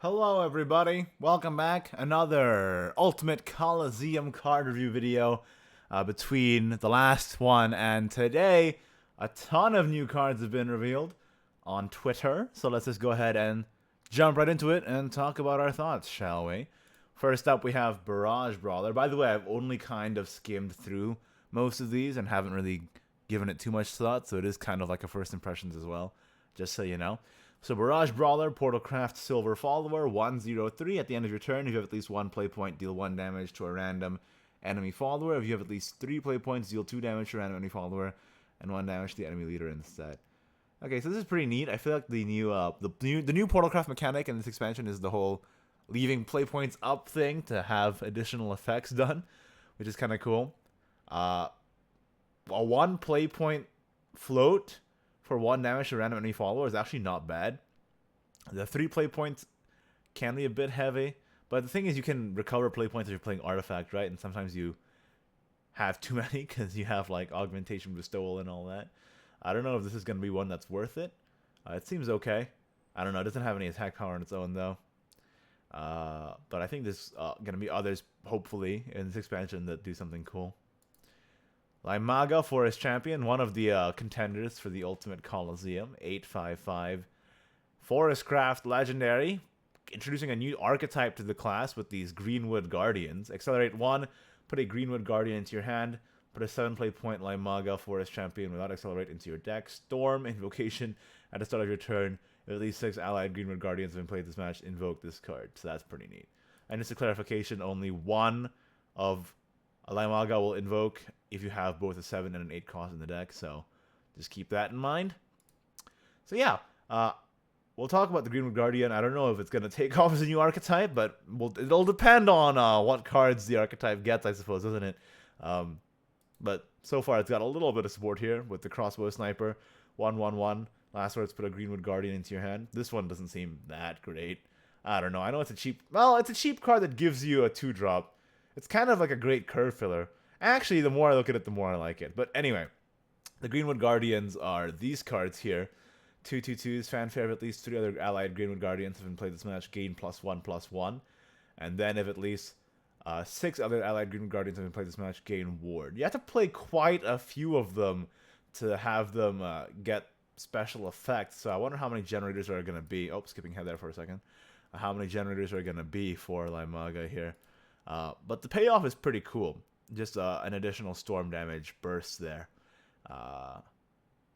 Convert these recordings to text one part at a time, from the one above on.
Hello everybody, welcome back. Another Ultimate Colosseum card review video between the last one and today. A ton of new cards have been revealed on Twitter, so let's just go ahead and jump right into it and talk about our thoughts, shall we? First up we have Barrage Brawler. By the way, I've only kind of skimmed through most of these and haven't really given it too much thought, so it is kind of like a first impressions as well, just so you know. So Barrage Brawler, Portalcraft Silver Follower, 1/03. At the end of your turn, if you have at least 1 play point, deal 1 damage to a random enemy follower. If you have at least 3 play points, deal 2 damage to a random enemy follower, and 1 damage to the enemy leader instead. Okay, so this is pretty neat. I feel like the new Portalcraft mechanic in this expansion is the whole leaving play points up thing to have additional effects done, which is kind of cool. A 1 play point float for 1 damage to a random enemy follower is actually not bad. The 3 play points can be a bit heavy, but the thing is you can recover play points if you're playing Artifact, right? And sometimes you have too many because you have like Augmentation, Bestowal, and all that. I don't know if this is going to be one that's worth it. It seems okay. I don't know. It doesn't have any attack power on its own, though. But I think there's going to be others, hopefully, in this expansion that do something cool. Lymaga, Forest Champion, one of the contenders for the Ultimate Colosseum, 8/5/5. Forestcraft Legendary, introducing a new archetype to the class with these Greenwood Guardians. Accelerate 1, put a Greenwood Guardian into your hand, put a 7 play point Lymaga, Forest Champion without Accelerate into your deck. Storm, Invocation, at the start of your turn, if at least 6 allied Greenwood Guardians have been played this match, invoke this card. So that's pretty neat. And just a clarification, only one of a Lymaga will invoke if you have both a 7 and an 8 cost in the deck, so just keep that in mind. So yeah, we'll talk about the Greenwood Guardian. I don't know if it's going to take off as a new archetype, but it'll depend on what cards the archetype gets, I suppose, doesn't it? But so far it's got a little bit of support here with the Crossbow Sniper, 1/1/1. Last words, put a Greenwood Guardian into your hand. This one doesn't seem that great. I don't know. I know it's a cheap... Well, it's a cheap card that gives you a 2-drop. It's kind of like a great curve filler. Actually, the more I look at it, the more I like it. But anyway, the Greenwood Guardians are these cards here. 2/2/2s, Fanfare of at least 3 other allied Greenwood Guardians have been played this match, gain +1/+1. And then if at least 6 other allied Greenwood Guardians have been played this match, gain Ward. You have to play quite a few of them to have them get special effects. So I wonder how many generators are going to be. Oh, skipping ahead there for a second. How many generators are going to be for Lymaga here. But the payoff is pretty cool. Just an additional storm damage burst there.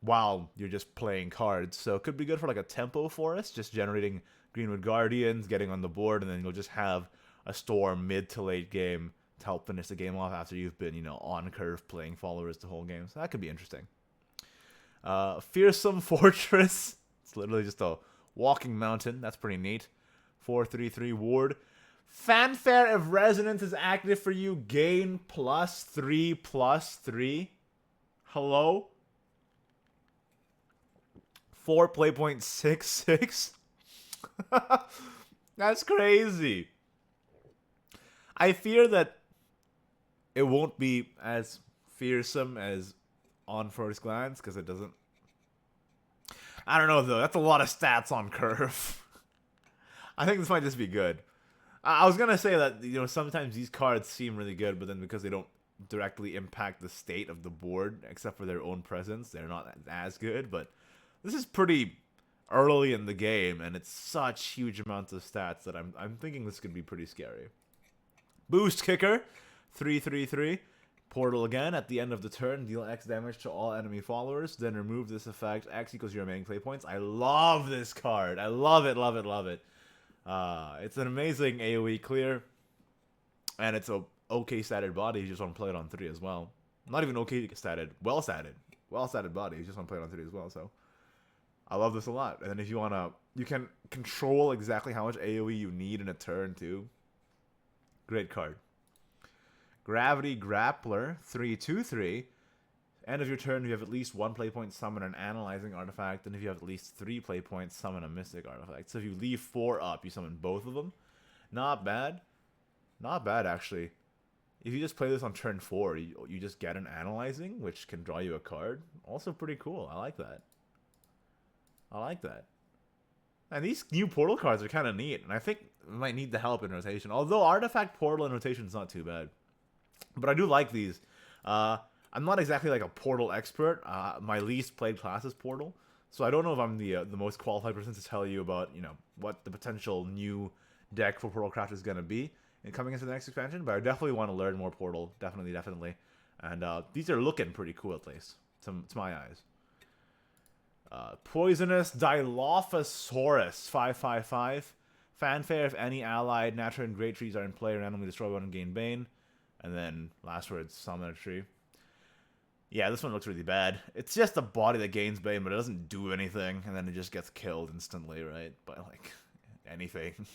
While you're just playing cards. So it could be good for like a tempo forest, just generating Greenwood Guardians, getting on the board, and then you'll just have a storm mid to late game to help finish the game off after you've been, on curve playing followers the whole game. So that could be interesting. Fearsome Fortress. It's literally just a walking mountain. That's pretty neat. 4/3/3 ward. Fanfare if Resonance is active for you, gain +3/+3. Hello? 4 play point 6/6. That's crazy. I fear that it won't be as fearsome as on first glance, because it doesn't... I don't know, though. That's a lot of stats on curve. I think this might just be good. I was going to say that, sometimes these cards seem really good, but then because they don't directly impact the state of the board, except for their own presence, they're not as good. But this is pretty early in the game, and it's such huge amounts of stats that I'm thinking this could be pretty scary. Boost Kicker, 3/3/3. Portal again. At the end of the turn, deal X damage to all enemy followers, then remove this effect. X equals your remaining play points. I love this card. I love it, love it, love it. It's an amazing AoE clear, and it's a okay statted body. You just want to play it on 3 as well. Not even okay statted, well statted body. You just want to play it on 3 as well. So I love this a lot. And then if you wanna, you can control exactly how much AoE you need in a turn too. Great card. Gravity Grappler, 3/2/3. End of your turn, if you have at least 1 play point, summon an analyzing artifact. And if you have at least 3 play points, summon a mystic artifact. So if you leave 4 up, you summon both of them. Not bad. Not bad, actually. If you just play this on turn 4, you just get an analyzing, which can draw you a card. Also pretty cool. I like that. I like that. And these new portal cards are kind of neat, and I think we might need the help in rotation. Although Artifact Portal in rotation is not too bad. But I do like these. I'm not exactly like a Portal expert. My least played class is Portal. So I don't know if I'm the most qualified person to tell you about, you know, what the potential new deck for Portal Craft is going to be in coming into the next expansion. But I definitely want to learn more Portal. Definitely. And these are looking pretty cool, at least, to my eyes. Poisonous Dilophosaurus, 5/5/5. Fanfare, if any allied natural and great trees are in play, randomly destroy one and gain Bane. And then, last words, summon a tree. Yeah, this one looks really bad. It's just a body that gains Bane, but it doesn't do anything, and then it just gets killed instantly, right? By, like, anything.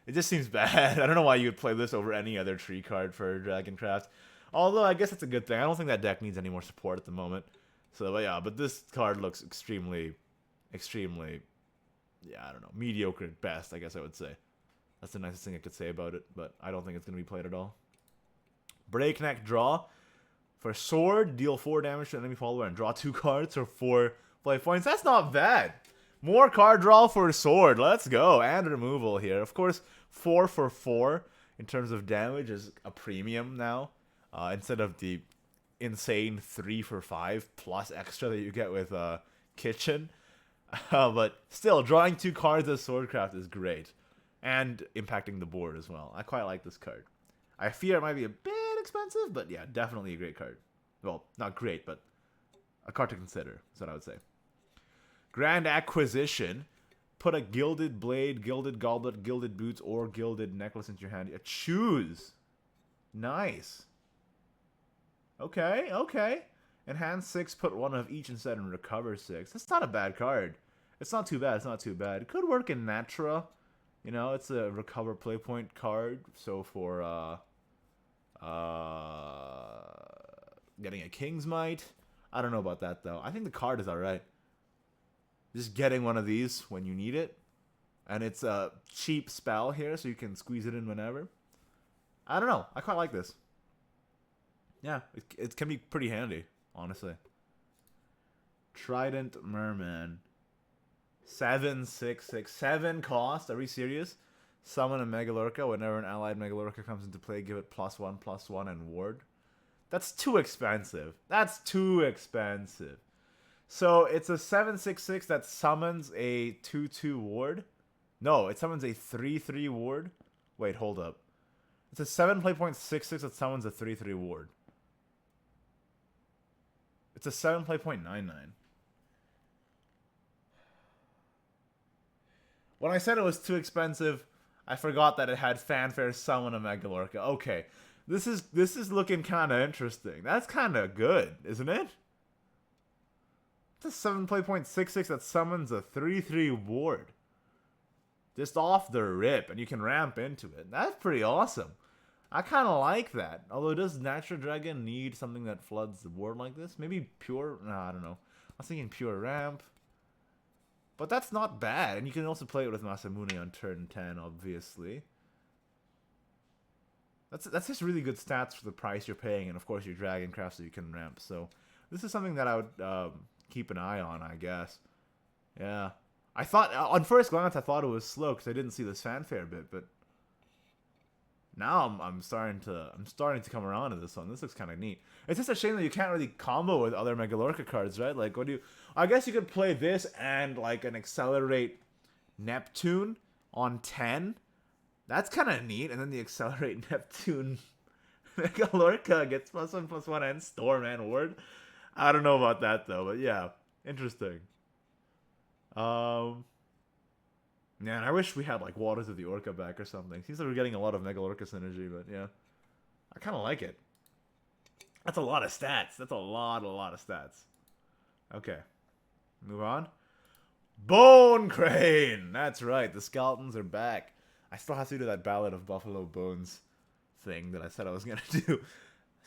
It just seems bad. I don't know why you would play this over any other tree card for Dragoncraft. Although, I guess it's a good thing. I don't think that deck needs any more support at the moment. So, yeah, but this card looks extremely, yeah, I don't know, mediocre at best, I guess I would say. That's the nicest thing I could say about it, but I don't think it's going to be played at all. Breakneck Draw. For sword, deal 4 damage to an enemy follower and draw 2 cards for 4 play points. That's not bad. More card draw for sword. Let's go. And removal here. Of course, 4 for 4 in terms of damage is a premium now. Instead of the insane 3 for 5 plus extra that you get with Kitchen. But still, drawing 2 cards as Swordcraft is great. And impacting the board as well. I quite like this card. I fear it might be a bit expensive, but yeah, definitely a great card. Well, not great, but a card to consider, is what I would say. Grand Acquisition. Put a Gilded Blade, Gilded Goblet, Gilded Boots, or Gilded Necklace into your hand. Choose. Nice. Okay. Enhance 6, put 1 of each instead, and recover 6. That's not a bad card. It's not too bad. It could work in Natra. You know, it's a recover playpoint card. So for getting a King's Might. I don't know about that, though. I think the card is alright. Just getting one of these when you need it. And it's a cheap spell here, so you can squeeze it in whenever. I don't know. I quite like this. Yeah, it can be pretty handy, honestly. Trident Merman. 7/6/6. 7 cost. Are we serious? Summon a Megalorca. Whenever an allied Megalorca comes into play, give it +1/+1 and ward. That's too expensive. So it's a 7/6/6 that summons a 2/2 ward. No, it summons a 3/3 ward. Wait, hold up. It's a 7 playpoint 6/6 that summons a 3/3 ward. It's a 7 playpoint 9/9. When I said it was too expensive, I forgot that it had Fanfare summon a Megalorca. Okay, this is looking kind of interesting. That's kind of good, isn't it? It's a 7 playpoint 6/6 that summons a 3/3 ward. Just off the rip, and you can ramp into it. That's pretty awesome. I kind of like that. Although, does Natural Dragon need something that floods the board like this? Maybe pure? No, I don't know. I was thinking pure ramp. But that's not bad. And you can also play it with Masamune on turn 10, obviously. That's just really good stats for the price you're paying. And, of course, your Dragoncraft so you can ramp. So, this is something that I would keep an eye on, I guess. Yeah. I thought, on first glance, I thought it was slow because I didn't see this Fanfare bit, but now I'm starting to come around to this one. This looks kind of neat. It's just a shame that you can't really combo with other Megalorca cards, right? Like, what do you? I guess you could play this and like an Accelerate Neptune on 10. That's kind of neat. And then the Accelerate Neptune Megalorca gets +1/+1 and Storm and Ward. I don't know about that though, but yeah, interesting. Yeah, and I wish we had like Waters of the Orca back or something. Seems like we're getting a lot of Megalorca synergy, but yeah, I kind of like it. That's a lot of stats. That's a lot of stats. Okay, move on. Bone Crane. That's right. The skeletons are back. I still have to do that Ballad of Buffalo Bones thing that I said I was gonna do.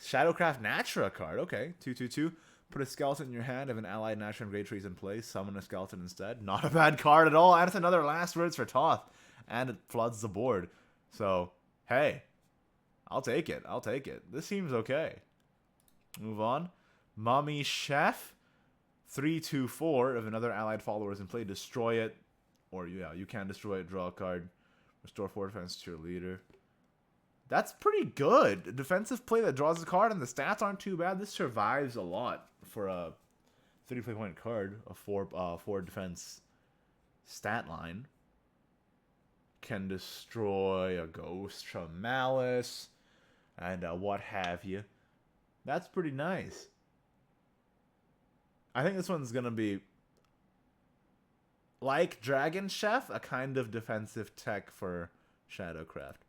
Shadowcraft Natra card. Okay, 2/2/2. Put a skeleton in your hand if an allied Natural and Great Tree is in place. Summon a skeleton instead. Not a bad card at all. And it's another Last Words for Toth. And it floods the board. So, hey. I'll take it. This seems okay. Move on. Mummy Chef. 3/2/4. If another allied follower is in play, destroy it or yeah, you can destroy it, draw a card, restore 4 defense to your leader. That's pretty good. A defensive play that draws a card, and the stats aren't too bad. This survives a lot for a 30 point card, a 4 defense stat line. Can destroy a ghost from Malice, and what have you. That's pretty nice. I think this one's going to be, like Dragon Chef, a kind of defensive tech for Shadowcraft.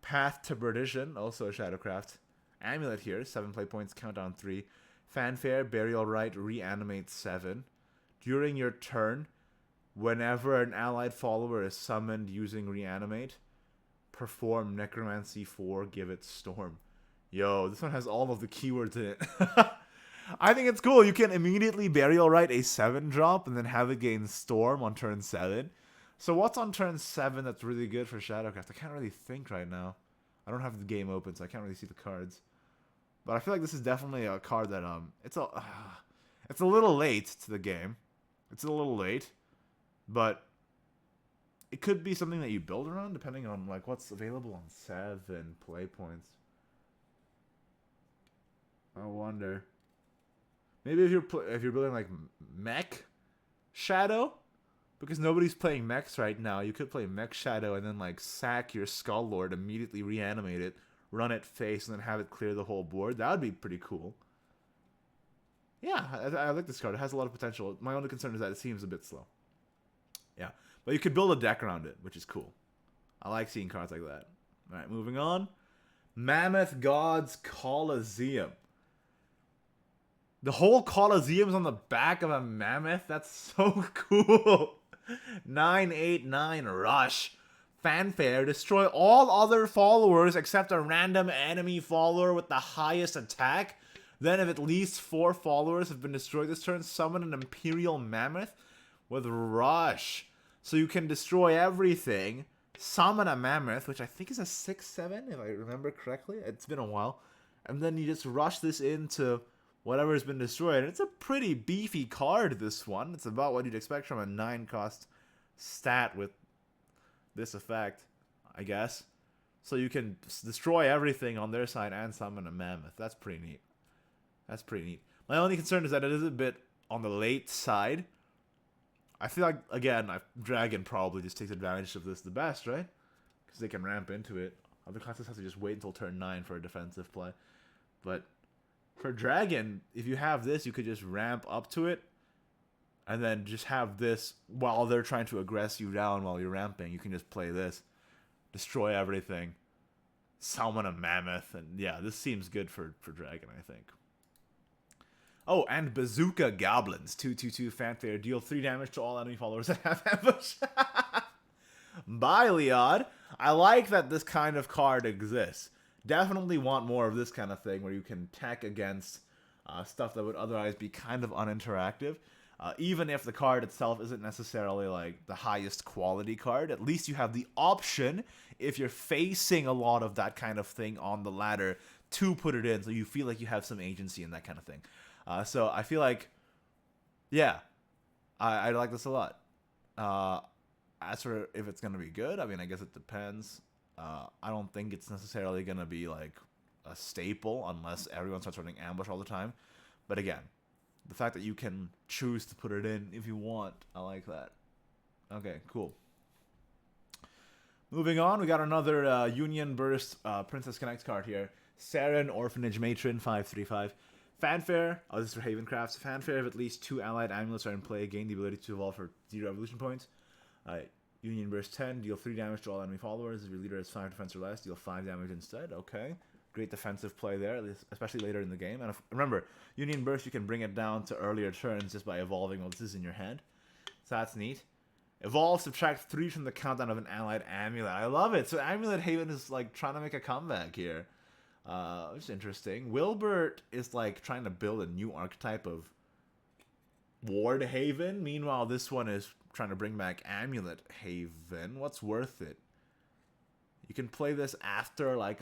Path to Perdition, also a Shadowcraft. Amulet here, 7 play points, countdown 3. Fanfare, Burial Rite, reanimate 7. During your turn, whenever an allied follower is summoned using reanimate, perform Necromancy 4, give it Storm. Yo, this one has all of the keywords in it. I think it's cool. You can immediately Burial Rite a 7-drop and then have it gain Storm on turn 7. So what's on turn 7 that's really good for Shadowcraft? I can't really think right now. I don't have the game open, so I can't really see the cards. But I feel like this is definitely a card that it's a little late to the game. It's a little late, but it could be something that you build around depending on like what's available on 7 play points. I wonder. Maybe if you're building like Mech Shadow, because nobody's playing mechs right now, you could play Mech Shadow and then like sack your Skull Lord, immediately reanimate it, run it face, and then have it clear the whole board. That would be pretty cool. Yeah, I like this card. It has a lot of potential. My only concern is that it seems a bit slow. Yeah, but you could build a deck around it, which is cool. I like seeing cards like that. All right, moving on. Mammoth Gods Colosseum. The whole Colosseum's on the back of a mammoth. That's so cool. 989 Rush. Fanfare. Destroy all other followers except a random enemy follower with the highest attack. Then if at least 4 followers have been destroyed this turn, summon an Imperial Mammoth with Rush. So you can destroy everything. Summon a Mammoth, which I think is a 6/7, if I remember correctly. It's been a while. And then you just rush this into whatever's been destroyed. It's a pretty beefy card, this one. It's about what you'd expect from a 9-cost stat with this effect, I guess. So you can destroy everything on their side and summon a Mammoth. That's pretty neat. That's pretty neat. My only concern is that it is a bit on the late side. I feel like, again, Dragon probably just takes advantage of this the best, right? Because they can ramp into it. Other classes have to just wait until turn 9 for a defensive play. But for Dragon, if you have this, you could just ramp up to it and then just have this while they're trying to aggress you down while you're ramping. You can just play this, destroy everything, summon a Mammoth, and yeah, this seems good for Dragon, I think. Oh, and Bazooka Goblins, 2/2/2 Fanfare, deal 3 damage to all enemy followers that have ambush. Bye, Leod. I like that this kind of card exists. Definitely want more of this kind of thing where you can tech against stuff that would otherwise be kind of uninteractive. Even if the card itself isn't necessarily like the highest quality card, at least you have the option, if you're facing a lot of that kind of thing on the ladder, to put it in so you feel like you have some agency in that kind of thing. So I feel like, yeah, I like this a lot. As for if it's going to be good, I mean, I guess it depends. I don't think it's necessarily going to be like a staple unless everyone starts running ambush all the time. But again, the fact that you can choose to put it in if you want, I like that. Okay, cool. Moving on, we got another Union Burst Princess Connect card here. Saren, Orphanage Matron, 5/3/5. Fanfare, this is for Havencrafts. Fanfare, if at least 2 allied amulets are in play, gain the ability to evolve for 0 evolution points. Union Burst 10, deal 3 damage to all enemy followers. If your leader has 5 defense or less, deal 5 damage instead. Okay. Great defensive play there, especially later in the game. And remember, Union Burst, you can bring it down to earlier turns just by evolving while this is in your hand. So that's neat. Evolve, subtract 3 from the countdown of an allied amulet. I love it. So Amulet Haven is like trying to make a comeback here. Which is interesting. Wilbert is like trying to build a new archetype of Ward Haven. Meanwhile, this one is trying to bring back Amulet Haven. What's worth it? You can play this after like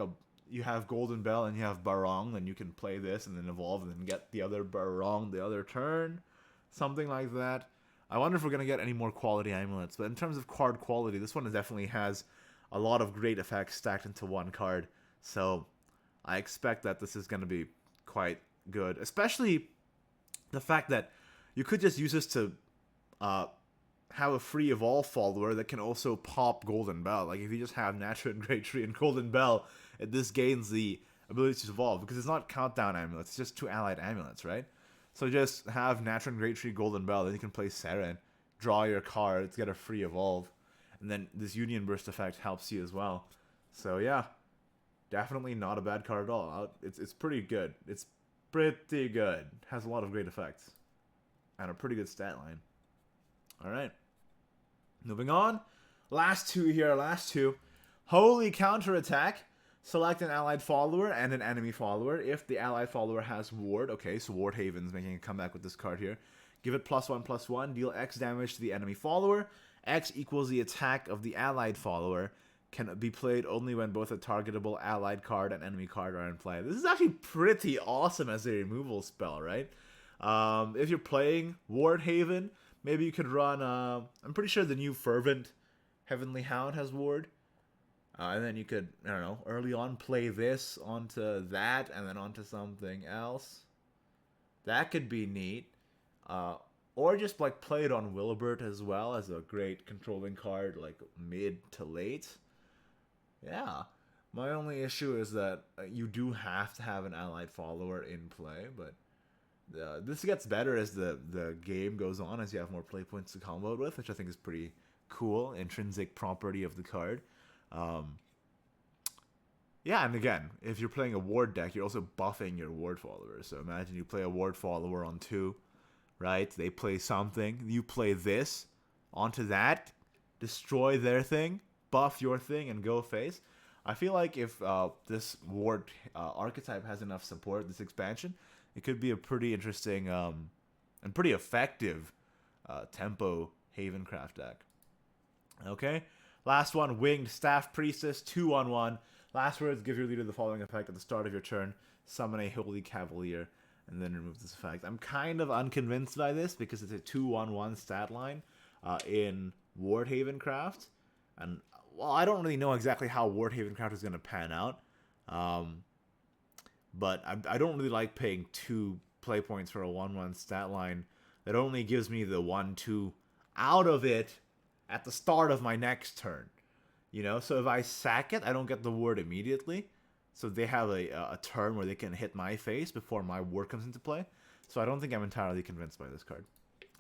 you have Golden Bell and you have Barong, then you can play this and then evolve and then get the other Barong the other turn. Something like that. I wonder if we're going to get any more quality amulets. But in terms of card quality, this one definitely has a lot of great effects stacked into one card. So I expect that this is going to be quite good. Especially the fact that you could just use this to have a free evolve follower that can also pop Golden Bell. Like if you just have Natural Great Tree and Golden Bell, this gains the ability to evolve because it's not countdown amulets, it's just 2 allied amulets, right? So just have Natural Great Tree, Golden Bell, then you can play Saren, draw your cards, get a free evolve, and then this Union Burst effect helps you as well. So yeah, definitely not a bad card at all. It's pretty good. It's pretty good. Has a lot of great effects and a pretty good stat line. All right, moving on. Last two here, last two. Holy Counterattack. Select an allied follower and an enemy follower. If the allied follower has ward, okay, so Ward Haven's making a comeback with this card here. Give it +1/+1. Deal X damage to the enemy follower. X equals the attack of the allied follower. Can be played only when both a targetable allied card and enemy card are in play. This is actually pretty awesome as a removal spell, right? If you're playing Ward Haven, maybe you could run, I'm pretty sure the new Fervent Heavenly Hound has ward. And then you could, I don't know, early on play this onto that and then onto something else. That could be neat. Or just like play it on Willibert as well as a great controlling card, like mid to late. Yeah. My only issue is that you do have to have an allied follower in play, but this gets better as the game goes on, as you have more play points to combo it with, which I think is pretty cool. Intrinsic property of the card. Yeah, and again, if you're playing a ward deck, you're also buffing your ward followers. So imagine you play a ward follower on 2, right? They play something, you play this onto that, destroy their thing, buff your thing, and go face. I feel like if this ward archetype has enough support, this expansion, it could be a pretty interesting and pretty effective tempo Havencraft deck. Okay, last one, Winged Staff Priestess, 2/1. Last words, give your leader the following effect at the start of your turn. Summon a Holy Cavalier, and then remove this effect. I'm kind of unconvinced by this because it's a 2/1 stat line in Ward Havencraft. And, well, I don't really know exactly how Ward Havencraft is going to pan out. But I don't really like paying 2 play points for a 1/1 stat line that only gives me the 1/2 out of it at the start of my next turn. You know, so if I sack it, I don't get the ward immediately. So they have a turn where they can hit my face before my ward comes into play. So I don't think I'm entirely convinced by this card.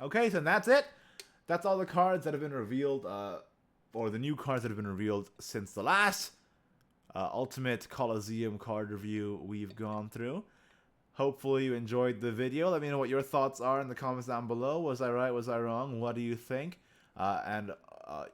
Okay, so that's it. That's all the cards that have been revealed, or the new cards that have been revealed since the last Ultimate Colosseum card review we've gone through. Hopefully you enjoyed the video. Let me know what your thoughts are in the comments down below. Was I right? Was I wrong? What do you think?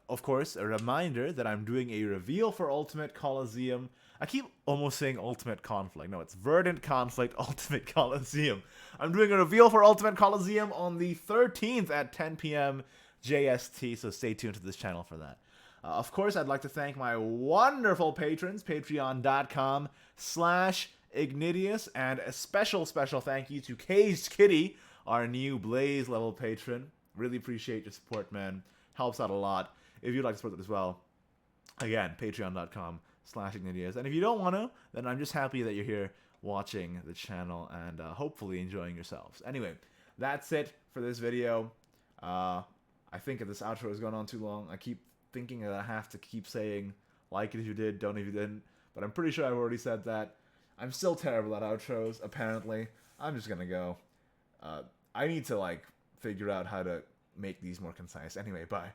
Of course, a reminder that I'm doing a reveal for Ultimate Colosseum. I keep almost saying Ultimate Conflict. No, it's Verdant Conflict Ultimate Colosseum. I'm doing a reveal for Ultimate Colosseum on the 13th at 10 p.m. JST, so stay tuned to this channel for that. Of course, I'd like to thank my wonderful patrons, patreon.com/Ignideus, and a special thank you to Caged Kitty, our new Blaze level patron. Really appreciate your support, man. Helps out a lot. If you'd like to support it as well, again, patreon.com/Ignideus. And if you don't want to, then I'm just happy that you're here watching the channel and hopefully enjoying yourselves. Anyway, that's it for this video. I think this outro has gone on too long. I keep thinking that I have to keep saying, like it if you did, don't if you didn't. But I'm pretty sure I've already said that. I'm still terrible at outros, apparently. I'm just gonna go. I need to, like, figure out how to make these more concise. Anyway, bye.